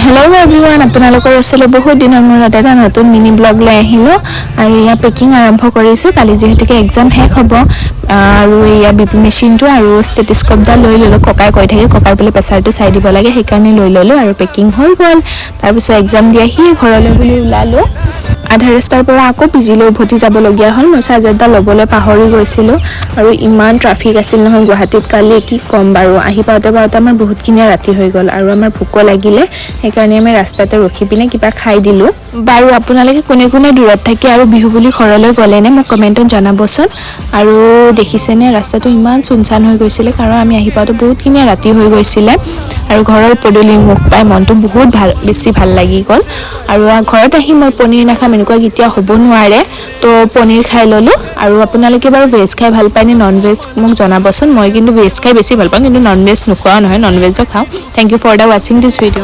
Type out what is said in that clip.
hello everyone আপোনালোকৰ ওচৰলৈ বহুত দিনৰ মূৰত এটা নতুন মিনি ব্লগ লৈ আহিলো আৰু ইয়া পেকিং আৰম্ভ কৰিছো কালি যেহেতুকে এক্সাম শেষ হ'ব আৰু ইয়া বিপি মেচিনটো আৰু ষ্টেথোস্কোপডাল লৈ ললো ককাই কৈ থাকে ককাৰ বুলি প্ৰেছাৰটো চাই দিব লাগে সেইকাৰণে লৈ ললো আৰু পেকিং হৈ গ'ল তাৰ পিছত এক্সাম দি আহি ঘৰলৈ বুলি ওলালো আধা ৰাস্তাৰ পৰা আকৌ পিজিলৈ উভতি যাব লগিয়া হ'ল মই চাৰ্জাৰডাল ল'বলৈ পাহৰি গৈছিলো আৰু ইমান ট্ৰাফিক আছিল নহয় গুৱাহাটীত কালি কি কম বাৰু আহি পাওঁতে আমাৰ বহুতখিনি ৰাতি হৈ গ'ল আৰু আমাৰ ভোক লাগিলে সেইকাৰণে আমি ৰাস্তাতে ৰখি পিনে কিবা খাই দিলো বাৰু আপোনালোকে কোনে কোনে দূৰত থাকি আৰু বিহু বুলি ঘৰলৈ গ'লেনে মোক কমেণ্টত জনাবচোন আৰু দেখিছেনে ৰাস্তাটো ইমান সুনসান হৈ গৈছিলে কাৰণ আমি আহি পাওঁতে বহুতখিনি ৰাতি হৈ গৈছিলে আৰু ঘৰৰ পদূলি মুখ পাই মনটো বহুত বেছি ভাল লাগি গ'ল আৰু ঘৰত আহি মই পনীৰ নাখাম এনেকুৱা কেতিয়া হ'ব নোৱাৰে তো পনীৰ খাই ললো আৰু আপোনালোকে বাৰু ভেজ খাই ভাল পায় নে নন ভেজ মোক জনাবচোন মই কিন্তু ভেজ খাই বেছি ভাল পাওঁ কিন্তু নন ভেজ নোখোৱা নহয় নন ভেজও খাওঁ thank you for the watching this video